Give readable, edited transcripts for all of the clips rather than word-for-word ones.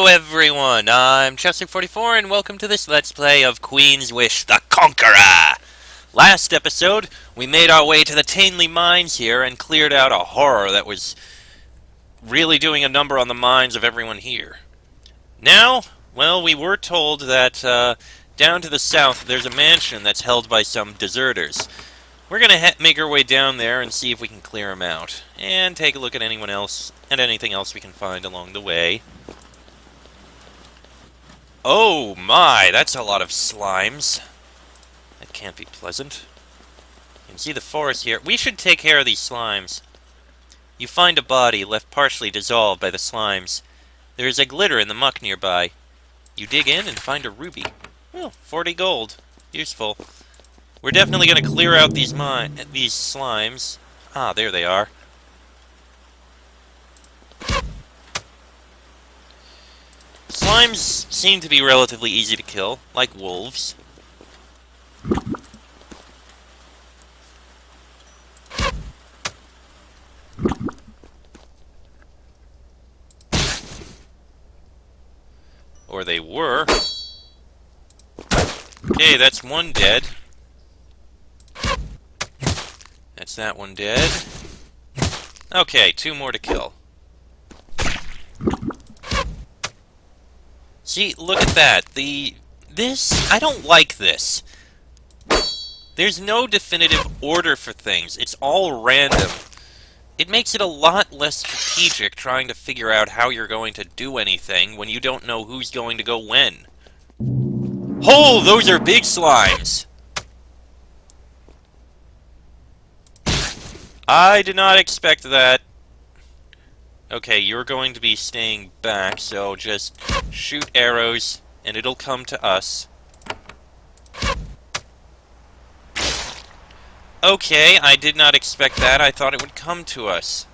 Hello everyone, I'm Chester44 and welcome to this Let's Play of Queen's Wish the Conqueror! Last episode, we made our way to the Tainley mines here and cleared out a horror that was really doing a number on the minds of everyone here. Now, well, we were told that down to the south there's a mansion that's held by some deserters. We're gonna make our way down there and see if we can clear them out, and take a look at anyone else and anything else we can find along the way. Oh my, that's a lot of slimes. That can't be pleasant. You can see the forest here. We should take care of these slimes. You find a body left partially dissolved by the slimes. There is a glitter in the muck nearby. You dig in and find a ruby. Well, 40 gold. Useful. We're definitely going to clear out these slimes. Ah, there they are. Slimes seem to be relatively easy to kill, like wolves. Or they were. Okay, that's one dead. That's that one dead. Okay, two more to kill. See, look at that. I don't like this. There's no definitive order for things. It's all random. It makes it a lot less strategic trying to figure out how you're going to do anything when you don't know who's going to go when. Oh, those are big slimes! I did not expect that. Okay, you're going to be staying back, so just shoot arrows, and it'll come to us. Okay, I did not expect that. I thought it would come to us.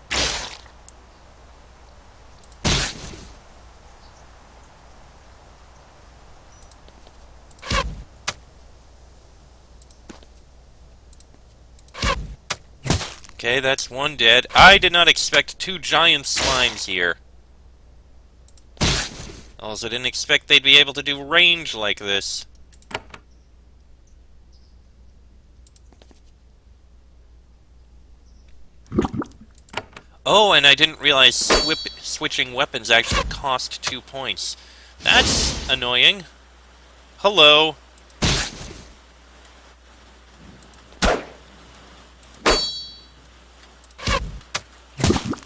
Okay, that's one dead. I did not expect two giant slimes here. Also, didn't expect they'd be able to do range like this. Oh, and I didn't realize switching weapons actually cost 2 points. That's annoying. Hello.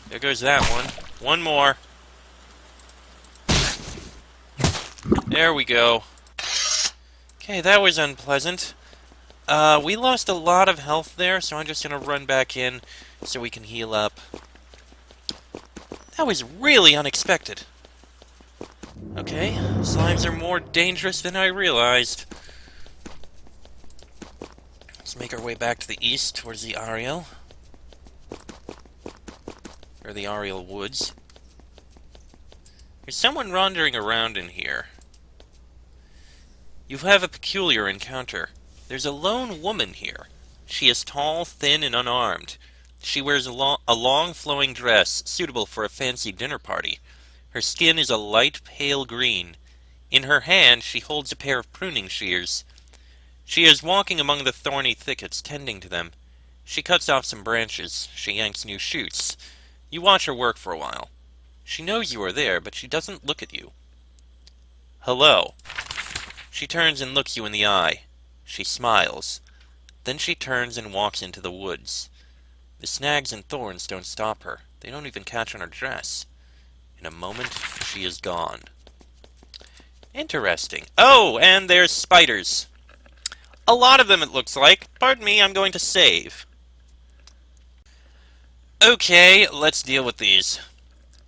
There goes that one. One more. There we go. Okay, that was unpleasant. We lost a lot of health there, so I'm just gonna run back in so we can heal up. That was really unexpected. Okay, slimes are more dangerous than I realized. Let's make our way back to the east towards the Ariel. Or the Ariel Woods. There's someone wandering around in here. You have a peculiar encounter. There's a lone woman here. She is tall, thin, and unarmed. She wears a long flowing dress, suitable for a fancy dinner party. Her skin is a light pale green. In her hand she holds a pair of pruning shears. She is walking among the thorny thickets, tending to them. She cuts off some branches. She yanks new shoots. You watch her work for a while. She knows you are there, but she doesn't look at you. Hello. She turns and looks you in the eye. She smiles. Then she turns and walks into the woods. The snags and thorns don't stop her. They don't even catch on her dress. In a moment, she is gone. Interesting. Oh, and there's spiders. A lot of them, it looks like. Pardon me, I'm going to save. Okay, let's deal with these.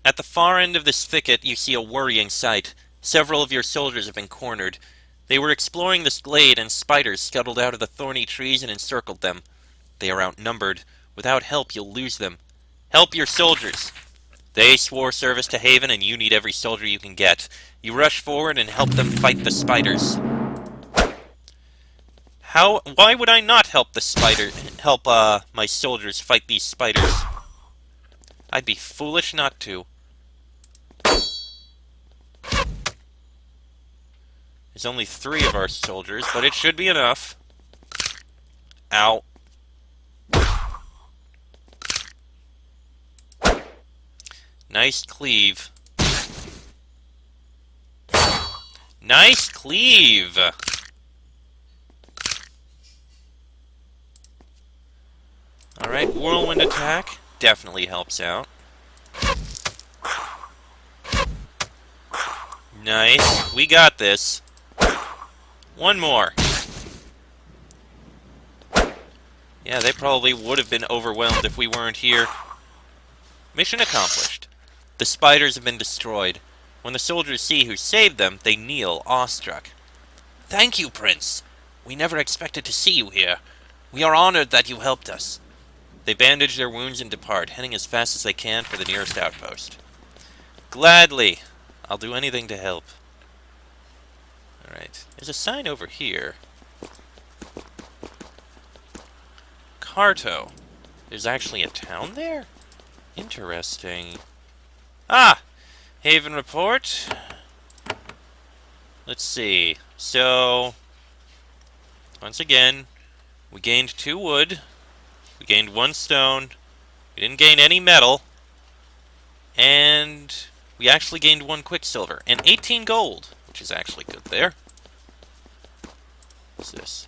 At the far end of this thicket, you see a worrying sight. Several of your soldiers have been cornered. They were exploring this glade, and spiders scuttled out of the thorny trees and encircled them. They are outnumbered. Without help, you'll lose them. Help your soldiers. They swore service to Haven, and you need every soldier you can get. You rush forward and help them fight the spiders. Why would I not help my soldiers fight these spiders? I'd be foolish not to. There's only 3 of our soldiers, but it should be enough. Ow. Nice cleave. Nice cleave! Alright, whirlwind attack definitely helps out. Nice. We got this. One more. Yeah, they probably would have been overwhelmed if we weren't here. Mission accomplished. The spiders have been destroyed. When the soldiers see who saved them, they kneel, awestruck. Thank you, Prince. We never expected to see you here. We are honored that you helped us. They bandage their wounds and depart, heading as fast as they can for the nearest outpost. Gladly. I'll do anything to help. Alright. There's a sign over here. Carto. There's actually a town there? Interesting. Ah! Haven report. Let's see. So, once again, we gained 2 wood. We gained 1 stone. We didn't gain any metal. And we actually gained 1 quicksilver. And 18 gold, which is actually good there. What's this?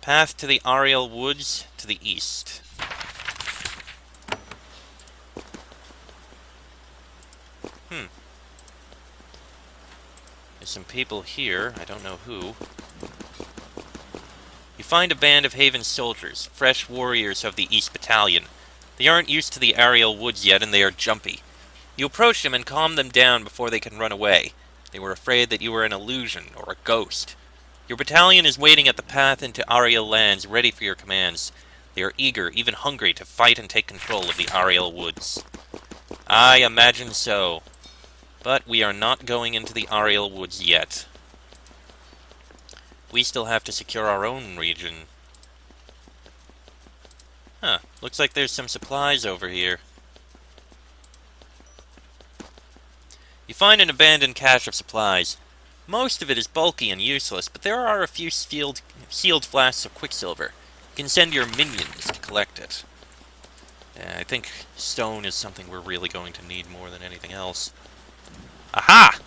Path to the Ariel Woods to the east. There's some people here. I don't know who. You find a band of Haven soldiers, fresh warriors of the East Battalion. They aren't used to the Ariel Woods yet, and they are jumpy. You approach them and calm them down before they can run away. They were afraid that you were an illusion or a ghost. Your battalion is waiting at the path into Ariel lands, ready for your commands. They are eager, even hungry, to fight and take control of the Ariel Woods. I imagine so. But we are not going into the Ariel Woods yet. We still have to secure our own region. Huh, looks like there's some supplies over here. You find an abandoned cache of supplies. Most of it is bulky and useless, but there are a few sealed flasks of quicksilver. You can send your minions to collect it. I think stone is something we're really going to need more than anything else. Aha!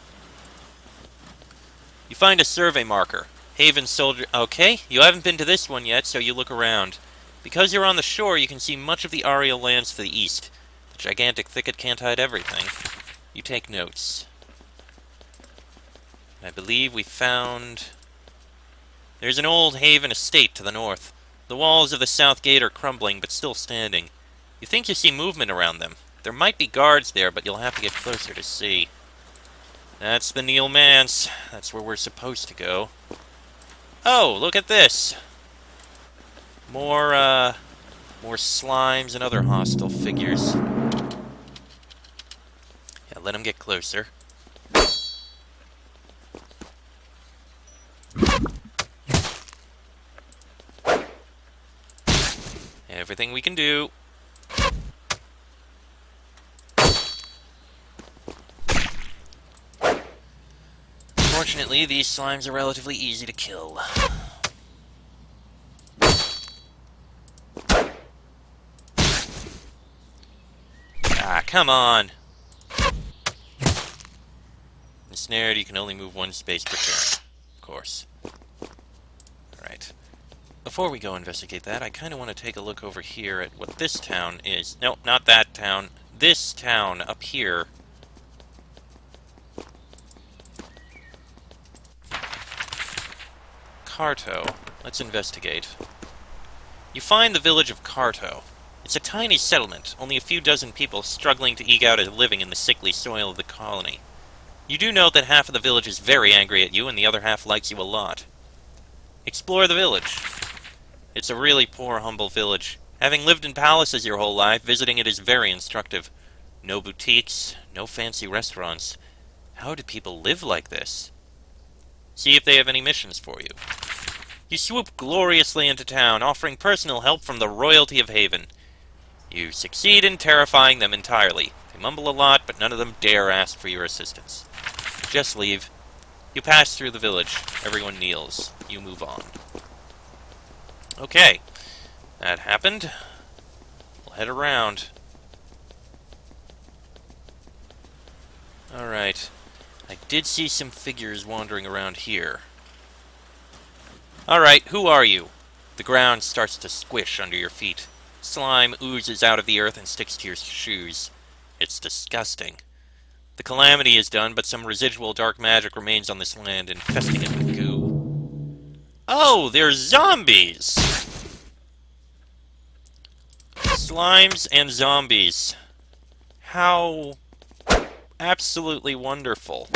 You find a survey marker. Haven soldier... Okay, you haven't been to this one yet, so you look around. Because you're on the shore, you can see much of the Ariel lands to the east. The gigantic thicket can't hide everything. You take notes. I believe we found... There's an old Haven estate to the north. The walls of the south gate are crumbling, but still standing. You think you see movement around them. There might be guards there, but you'll have to get closer to see. That's the Neil Manse. That's where we're supposed to go. Oh, look at this! More slimes and other hostile figures. Yeah, let them get closer. Everything we can do. Fortunately, these slimes are relatively easy to kill. Ah, come on! Ensnared, you can only move 1 space per turn. Of course. Alright. Before we go investigate that, I kind of want to take a look over here at what this town is. No, not that town. This town up here. Carto. Let's investigate. You find the village of Carto. It's a tiny settlement, only a few dozen people struggling to eke out a living in the sickly soil of the colony. You do note that half of the village is very angry at you, and the other half likes you a lot. Explore the village. It's a really poor, humble village. Having lived in palaces your whole life, visiting it is very instructive. No boutiques, no fancy restaurants. How do people live like this? See if they have any missions for you. You swoop gloriously into town, offering personal help from the royalty of Haven. You succeed in terrifying them entirely. They mumble a lot, but none of them dare ask for your assistance. Just leave. You pass through the village. Everyone kneels. You move on. Okay. That happened. We'll head around. Alright. I did see some figures wandering around here. Alright, who are you? The ground starts to squish under your feet. Slime oozes out of the earth and sticks to your shoes. It's disgusting. The calamity is done, but some residual dark magic remains on this land, infesting it with goo. Oh, they're zombies! Slimes and zombies. How absolutely wonderful.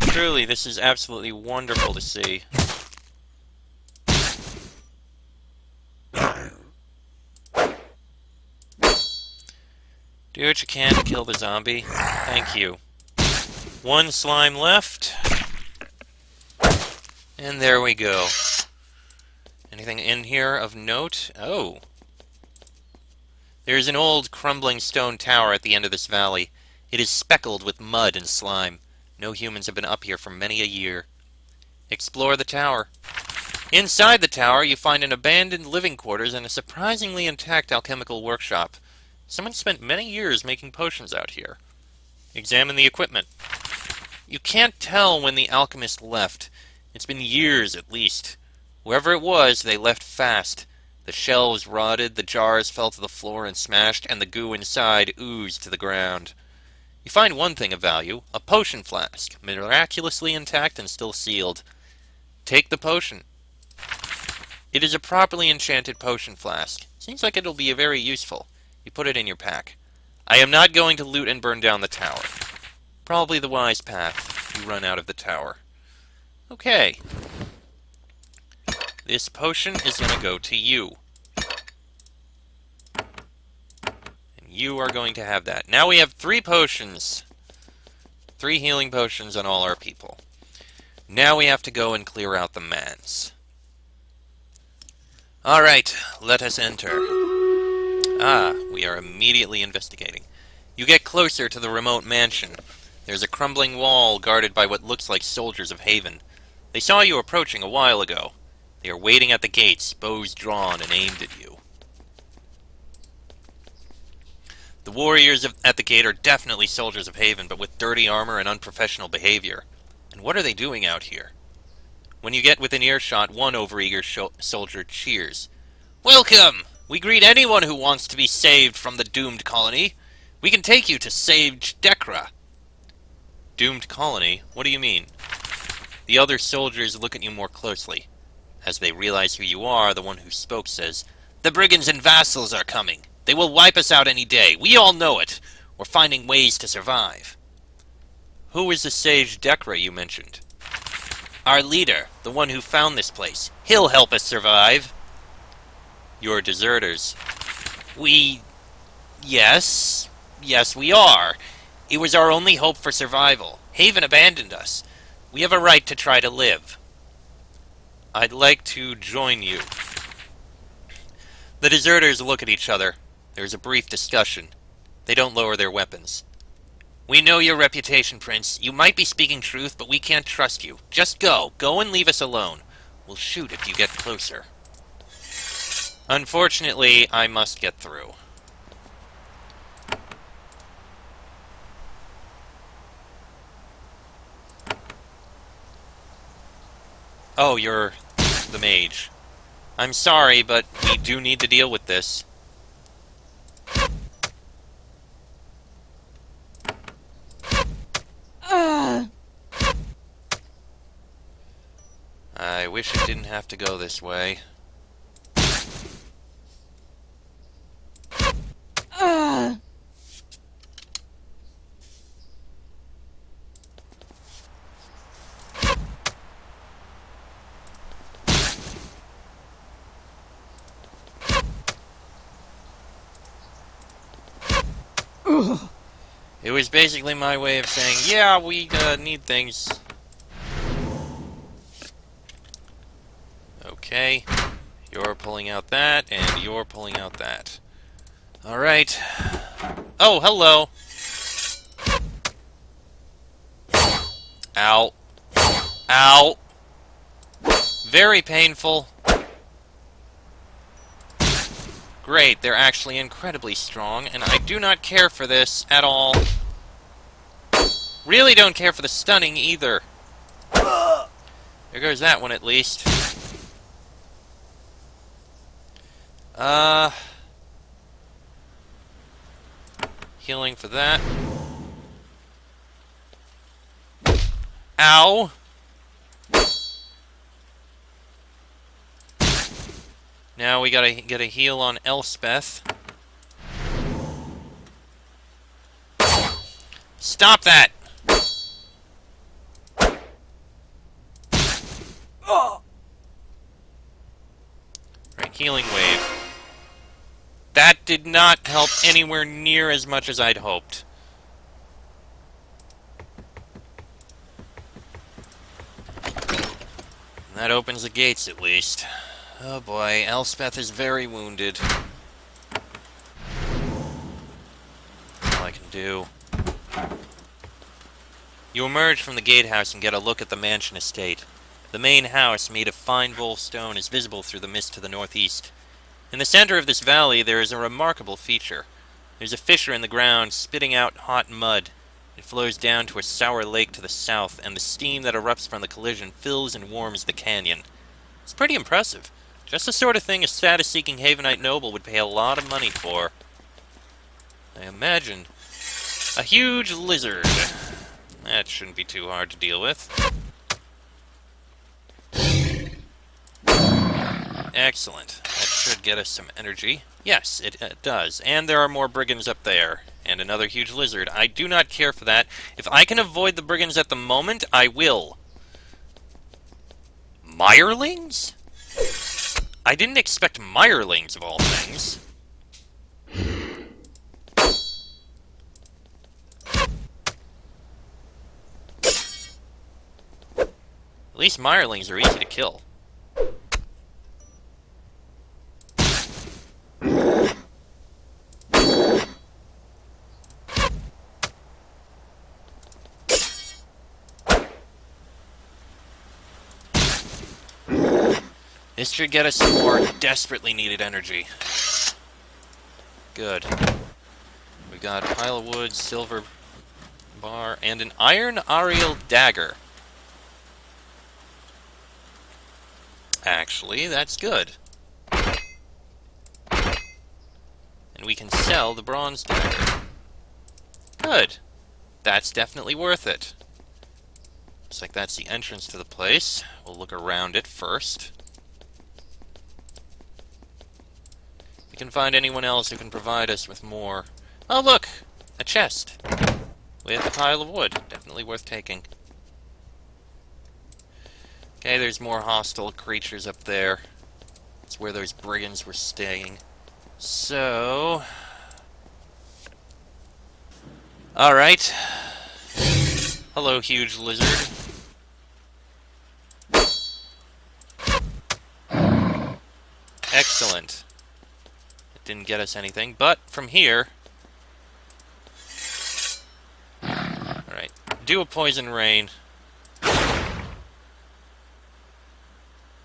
Truly, this is absolutely wonderful to see. Do what you can to kill the zombie. Thank you. One slime left. And there we go. Anything in here of note? Oh. There's an old, crumbling stone tower at the end of this valley. It is speckled with mud and slime. No humans have been up here for many a year. Explore the tower. Inside the tower, you find an abandoned living quarters and a surprisingly intact alchemical workshop. Someone spent many years making potions out here. Examine the equipment. You can't tell when the alchemist left. It's been years at least. Whoever it was, they left fast. The shelves rotted, the jars fell to the floor and smashed, and the goo inside oozed to the ground. You find one thing of value, a potion flask, miraculously intact and still sealed. Take the potion. It is a properly enchanted potion flask. Seems like it'll be very useful. You put it in your pack. I am not going to loot and burn down the tower. Probably the wise path. You run out of the tower. Okay. This potion is going to go to you. And you are going to have that. Now we have 3 potions. 3 healing potions on all our people. Now we have to go and clear out the mans. Alright, let us enter. Ah, we are immediately investigating. You get closer to the remote mansion. There's a crumbling wall guarded by what looks like soldiers of Haven. They saw you approaching a while ago. They are waiting at the gates, bows drawn and aimed at you. The warriors at the gate are definitely soldiers of Haven, but with dirty armor and unprofessional behavior. And what are they doing out here? When you get within earshot, one overeager soldier cheers. Welcome! We greet anyone who wants to be saved from the doomed colony. We can take you to Sage Dekra. Doomed colony? What do you mean? The other soldiers look at you more closely. As they realize who you are, the one who spoke says, The brigands and vassals are coming. They will wipe us out any day. We all know it. We're finding ways to survive. Who is the Sage Dekra you mentioned? Our leader, the one who found this place. He'll help us survive. You're deserters. Yes, we are. It was our only hope for survival. Haven abandoned us. We have a right to try to live. I'd like to join you. The deserters look at each other. There's a brief discussion. They don't lower their weapons. We know your reputation, Prince. You might be speaking truth, but we can't trust you. Just go. Go and leave us alone. We'll shoot if you get closer. Unfortunately, I must get through. Oh, you're the mage. I'm sorry, but we do need to deal with this. I wish it didn't have to go this way. It was basically my way of saying, yeah, we need things. Okay. You're pulling out that, and you're pulling out that. Alright. Oh, hello! Ow. Ow! Very painful. Great, they're actually incredibly strong, and I do not care for this at all. Really don't care for the stunning either. There goes that one, at least. Healing for that. Ow! Now we gotta get a heal on Elspeth. Stop that! Right, healing wave. That did not help anywhere near as much as I'd hoped. That opens the gates, at least. Oh boy, Elspeth is very wounded. That's all I can do. You emerge from the gatehouse and get a look at the mansion estate. The main house, made of fine wolf stone, is visible through the mist to the northeast. In the center of this valley, there is a remarkable feature. There's a fissure in the ground, spitting out hot mud. It flows down to a sour lake to the south, and the steam that erupts from the collision fills and warms the canyon. It's pretty impressive. Just the sort of thing a status-seeking Havenite noble would pay a lot of money for. I imagine. A huge lizard. That shouldn't be too hard to deal with. Excellent. That should get us some energy. Yes, it does. And there are more brigands up there. And another huge lizard. I do not care for that. If I can avoid the brigands at the moment, I will. Mirelings? I didn't expect mirelings, of all things. At least mirelings are easy to kill. This should get us some more desperately needed energy. Good. We got a pile of wood, silver bar, and an iron Ariel dagger. Actually, that's good. And we can sell the bronze dagger. Good. That's definitely worth it. Looks like that's the entrance to the place. We'll look around it first. We can find anyone else who can provide us with more. Oh, look! A chest. With a pile of wood. Definitely worth taking. Okay, there's more hostile creatures up there. That's where those brigands were staying. So... Alright. Hello, huge lizard. Excellent. It didn't get us anything, but from here... Alright, do a poison rain.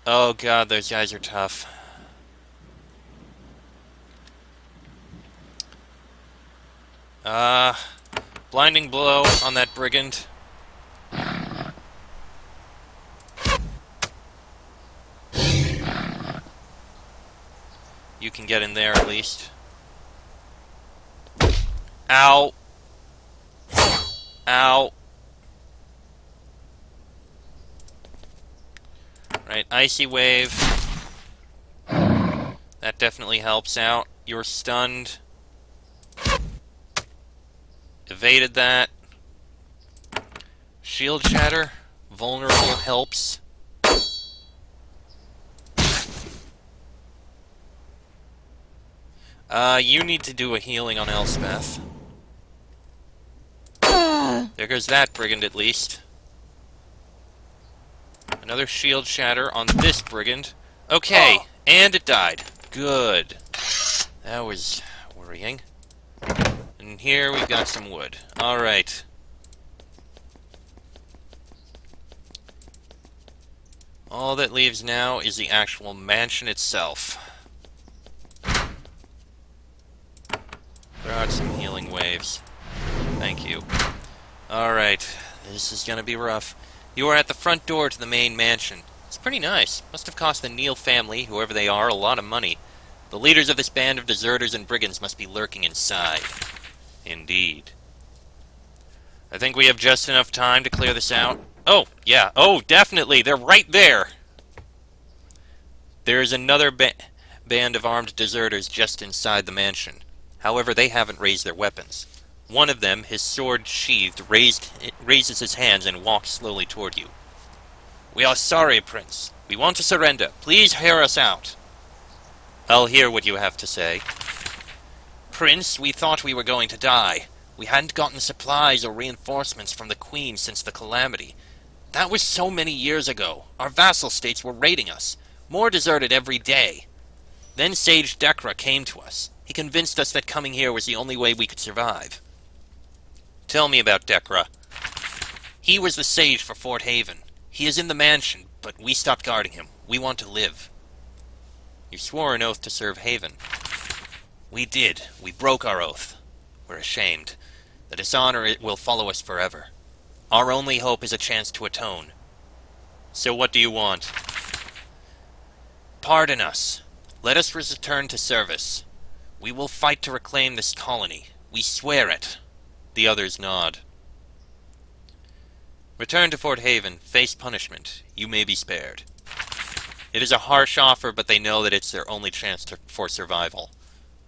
Oh god, those guys are tough. Blinding blow on that brigand. You can get in there at least. Ow. Ow. Right, icy wave. That definitely helps out. You're stunned. Evaded that. Shield shatter. Vulnerable helps. You need to do a healing on Elspeth. There goes that brigand at least. Another shield shatter on this brigand. Okay, and it died. Good. That was worrying. And here we've got some wood. Alright. All that leaves now is the actual mansion itself. Throw out some healing waves. Thank you. Alright, this is gonna be rough. You are at the front door to the main mansion. It's pretty nice. Must have cost the Neal family, whoever they are, a lot of money. The leaders of this band of deserters and brigands must be lurking inside. Indeed. I think we have just enough time to clear this out. Oh, yeah. Oh, definitely. They're right there. There is another band of armed deserters just inside the mansion. However, they haven't raised their weapons. One of them, his sword sheathed, raises his hands and walks slowly toward you. We are sorry, Prince. We want to surrender. Please hear us out. I'll hear what you have to say. Prince, we thought we were going to die. We hadn't gotten supplies or reinforcements from the Queen since the Calamity. That was so many years ago. Our vassal states were raiding us. More deserted every day. Then Sage Dekra came to us. He convinced us that coming here was the only way we could survive. Tell me about Dekra. He was the sage for Fort Haven. He is in the mansion, but we stopped guarding him. We want to live. You swore an oath to serve Haven. We did. We broke our oath. We're ashamed. The dishonor will follow us forever. Our only hope is a chance to atone. So what do you want? Pardon us. Let us return to service. We will fight to reclaim this colony. We swear it. The others nod. Return to Fort Haven. Face punishment. You may be spared. It is a harsh offer, but they know that it's their only chance for survival.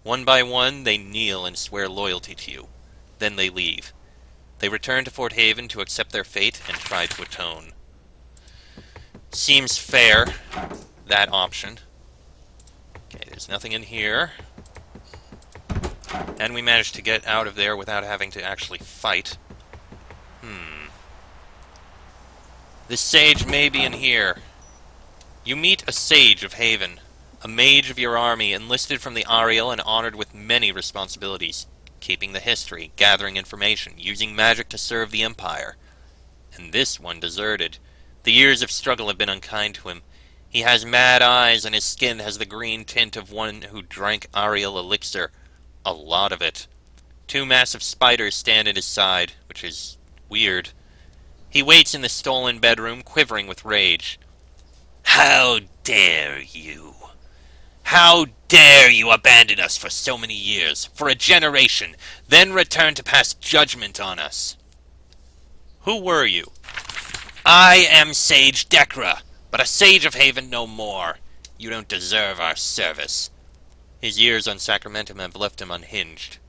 One by one, they kneel and swear loyalty to you. Then they leave. They return to Fort Haven to accept their fate and try to atone. Seems fair, that option. Okay, there's nothing in here. And we managed to get out of there without having to actually fight. This sage may be in here. You meet a sage of Haven, a mage of your army enlisted from the Ariel and honored with many responsibilities, keeping the history, gathering information, using magic to serve the Empire. And this one deserted. The years of struggle have been unkind to him. He has mad eyes, and his skin has the green tint of one who drank Ariel elixir. A lot of it. 2 massive spiders stand at his side, which is weird. He waits in the stolen bedroom, quivering with rage. How dare you? How dare you abandon us for so many years, for a generation, then return to pass judgment on us? Who were you? I am Sage Dekra, but a sage of Haven no more. You don't deserve our service. His years on Sacramentum have left him unhinged.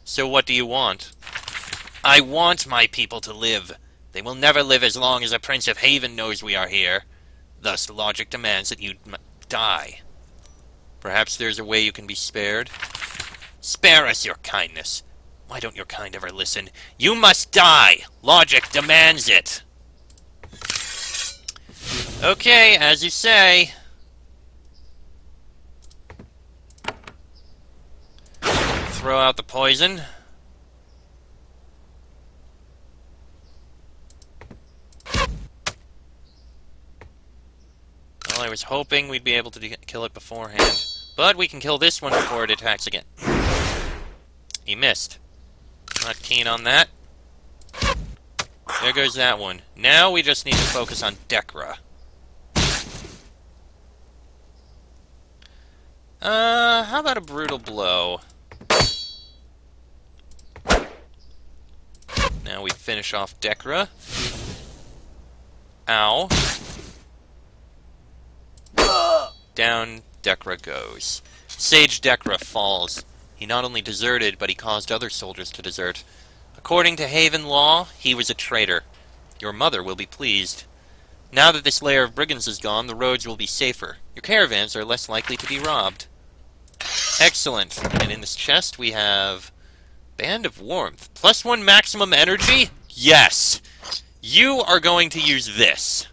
So what do you want? I want my people to live. They will never live as long as a Prince of Haven knows we are here. Thus, logic demands that you die. Perhaps there's a way you can be spared? Spare us your kindness. Why don't your kind ever listen? You must die! Logic demands it! Okay, as you say. Throw out the poison. Well, I was hoping we'd be able to kill it beforehand. But we can kill this one before it attacks again. He missed. Not keen on that. There goes that one. Now we just need to focus on Dekra. How about a brutal blow? Now we finish off Dekra. Ow. Down Dekra goes. Sage Dekra falls. He not only deserted, but he caused other soldiers to desert. According to Haven law, he was a traitor. Your mother will be pleased. Now that this layer of brigands is gone, the roads will be safer. Your caravans are less likely to be robbed. Excellent. And in this chest we have... Band of Warmth. +1 maximum energy? Yes! You are going to use this.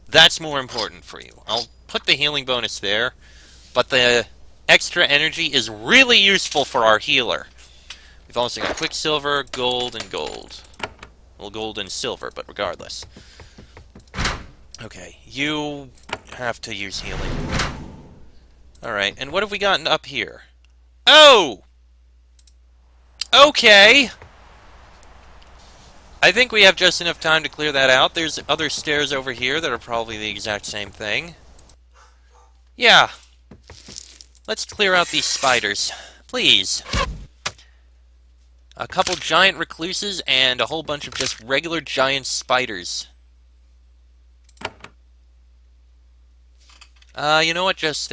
That's more important for you. I'll put the healing bonus there, but the extra energy is really useful for our healer. We've also got Quicksilver, Gold, and Gold. Well, Gold and Silver, but regardless. Okay, you have to use healing. Alright, and what have we gotten up here? Oh! Okay! I think we have just enough time to clear that out. There's other stairs over here that are probably the exact same thing. Yeah. Let's clear out these spiders. Please. A couple giant recluses and a whole bunch of just regular giant spiders. You know what? Just,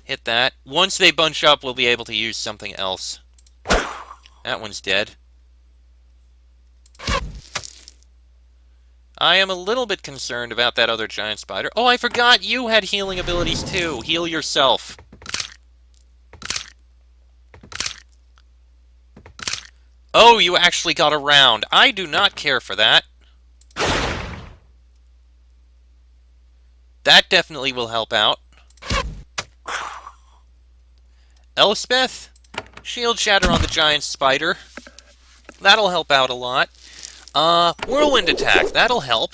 hit that. Once they bunch up, we'll be able to use something else. That one's dead. I am a little bit concerned about that other giant spider. Oh, I forgot you had healing abilities too. Heal yourself. Oh, you actually got around. I do not care for that. That definitely will help out. Elspeth? Shield Shatter on the giant spider. That'll help out a lot. Whirlwind Attack. That'll help.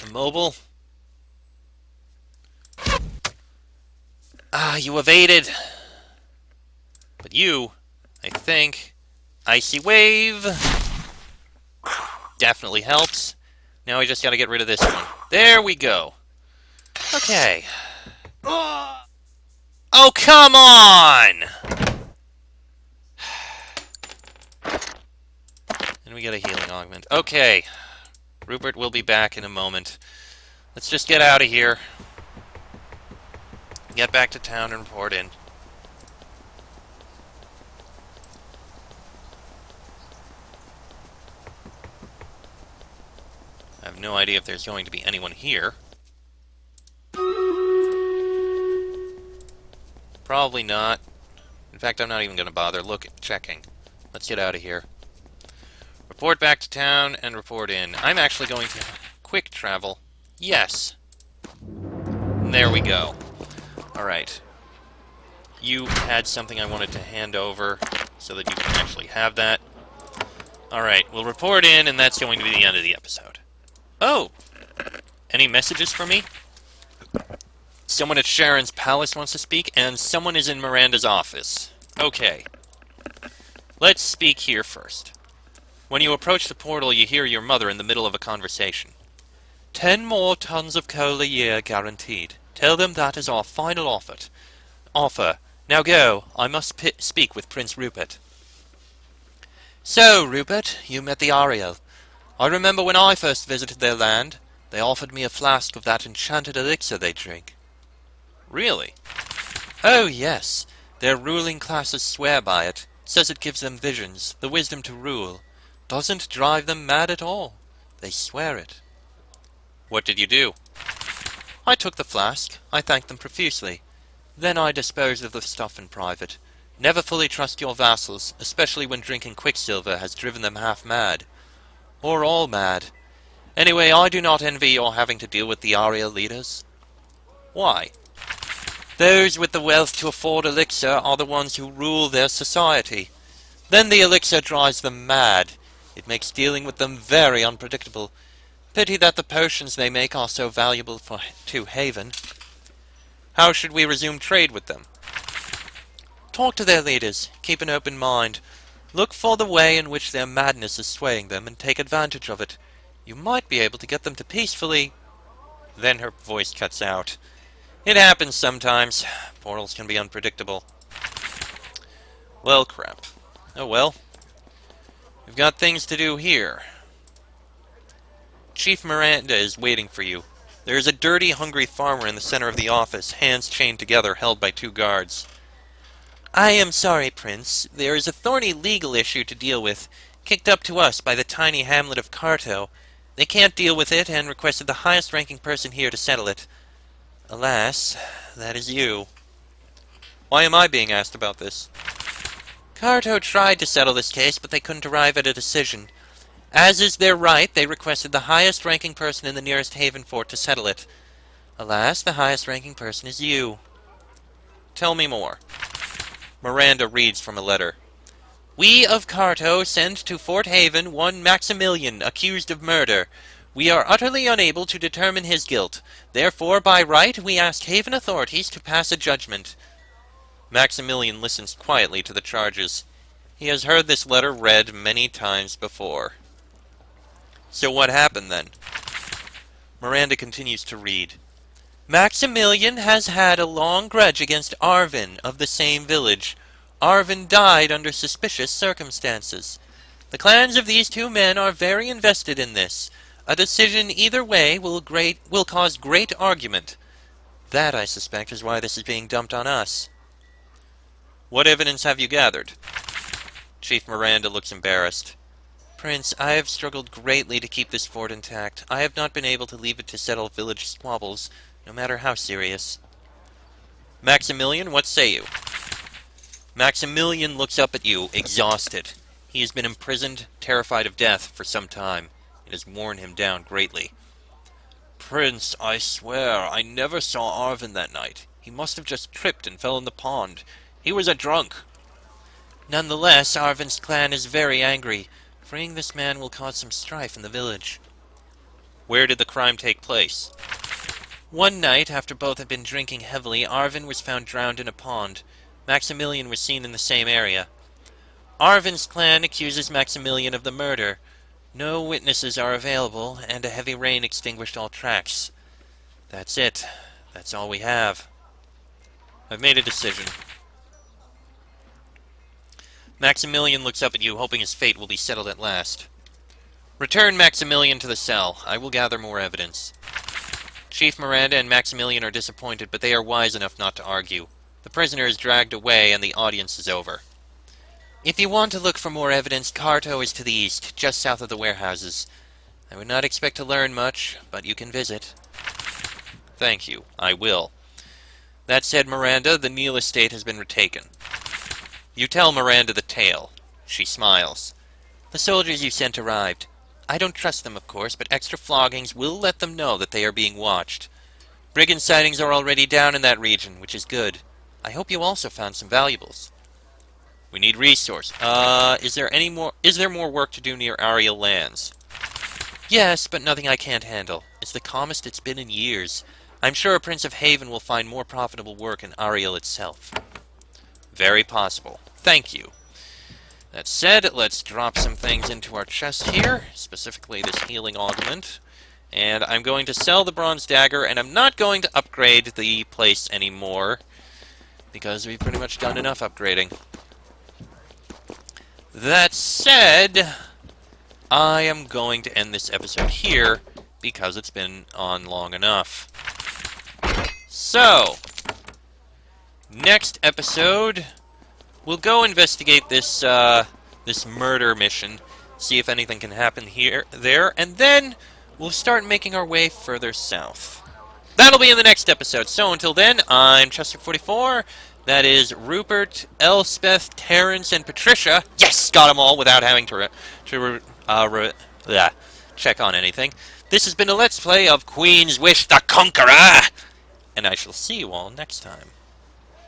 Immobile. You evaded. But you, I think, Icy Wave definitely helps. Now we just gotta get rid of this one. There we go. Okay. Oh, come on! And we get a healing augment. Okay. Rupert will be back in a moment. Let's just get out of here. Get back to town and report in. I have no idea if there's going to be anyone here. Probably not. In fact, I'm not even going to bother checking. Let's get out of here. Report back to town and report in. I'm actually going to quick travel. Yes. There we go. Alright. You had something I wanted to hand over so that you can actually have that. Alright, we'll report in, and that's going to be the end of the episode. Oh! Any messages for me? Someone at Sharon's palace wants to speak, and someone is in Miranda's office. Okay. Let's speak here first. When you approach the portal, you hear your mother in the middle of a conversation. 10 more tons of coal a year guaranteed. Tell them that is our final offer. Now go. I must speak with Prince Rupert. So, Rupert, you met the Ariel. I remember when I first visited their land, they offered me a flask of that enchanted elixir they drink. Really? Oh, yes. Their ruling classes swear by it. Says it gives them visions, the wisdom to rule. Doesn't drive them mad at all. They swear it. What did you do? I took the flask. I thanked them profusely. Then I disposed of the stuff in private. Never fully trust your vassals, especially when drinking quicksilver has driven them half mad. Or all mad. Anyway, I do not envy your having to deal with the Ariel leaders. Why? Those with the wealth to afford elixir are the ones who rule their society. Then the elixir drives them mad. It makes dealing with them very unpredictable. Pity that the potions they make are so valuable to Haven. How should we resume trade with them? Talk to their leaders. Keep an open mind. Look for the way in which their madness is swaying them and take advantage of it. You might be able to get them to peacefully... Then her voice cuts out. It happens sometimes. Portals can be unpredictable. Well, crap. Oh well. We've got things to do here. Chief Miranda is waiting for you. There is a dirty, hungry farmer in the center of the office, hands chained together, held by 2 guards. I am sorry, Prince. There is a thorny legal issue to deal with, kicked up to us by the tiny hamlet of Carto. They can't deal with it, and requested the highest-ranking person here to settle it. Alas, that is you. Why am I being asked about this? Carto tried to settle this case, but they couldn't arrive at a decision. As is their right, they requested the highest-ranking person in the nearest haven fort to settle it. Alas, the highest-ranking person is you. Tell me more. Miranda reads from a letter. We of Carto send to Fort Haven one Maximilian, accused of murder. We are utterly unable to determine his guilt. Therefore, by right, we ask Haven authorities to pass a judgment. Maximilian listens quietly to the charges. He has heard this letter read many times before. So what happened then? Miranda continues to read. Maximilian has had a long grudge against Arvin of the same village. Arvin died under suspicious circumstances. The clans of these two men are very invested in this. A decision either way will cause great argument. That, I suspect, is why this is being dumped on us. What evidence have you gathered? Chief Miranda looks embarrassed. Prince, I have struggled greatly to keep this fort intact. I have not been able to leave it to settle village squabbles, no matter how serious. Maximilian, what say you? Maximilian looks up at you, exhausted. He has been imprisoned, terrified of death, for some time. It has worn him down greatly. Prince, I swear, I never saw Arvin that night. He must have just tripped and fell in the pond. He was a drunk. Nonetheless, Arvin's clan is very angry. Freeing this man will cause some strife in the village. Where did the crime take place? One night, after both had been drinking heavily, Arvin was found drowned in a pond. Maximilian was seen in the same area. Arvin's clan accuses Maximilian of the murder. No witnesses are available, and a heavy rain extinguished all tracks. That's it. That's all we have. I've made a decision. Maximilian looks up at you, hoping his fate will be settled at last. Return Maximilian to the cell. I will gather more evidence. Chief Miranda and Maximilian are disappointed, but they are wise enough not to argue. The prisoner is dragged away, and the audience is over. If you want to look for more evidence, Carto is to the east, just south of the warehouses. I would not expect to learn much, but you can visit. Thank you. I will. That said, Miranda, the Neal estate has been retaken. You tell Miranda the tale. She smiles. The soldiers you sent arrived. I don't trust them, of course, but extra floggings will let them know that they are being watched. Brigand sightings are already down in that region, which is good. I hope you also found some valuables. We need resource. Is there more work to do near Ariel lands? Yes, but nothing I can't handle. It's the calmest it's been in years. I'm sure a Prince of Haven will find more profitable work in Ariel itself. Very possible. Thank you. That said, let's drop some things into our chest here, specifically this healing augment. And I'm going to sell the bronze dagger, and I'm not going to upgrade the place anymore, because we've pretty much done enough upgrading. That said, I am going to end this episode here, because it's been on long enough. So, next episode, we'll go investigate this this murder mission, see if anything can happen there, and then we'll start making our way further south. That'll be in the next episode. So until then, I'm Chester44. That is Rupert, Elspeth, Terrence, and Patricia. Yes, got them all without having to check on anything. This has been a Let's Play of Queen's Wish the Conqueror, and I shall see you all next time.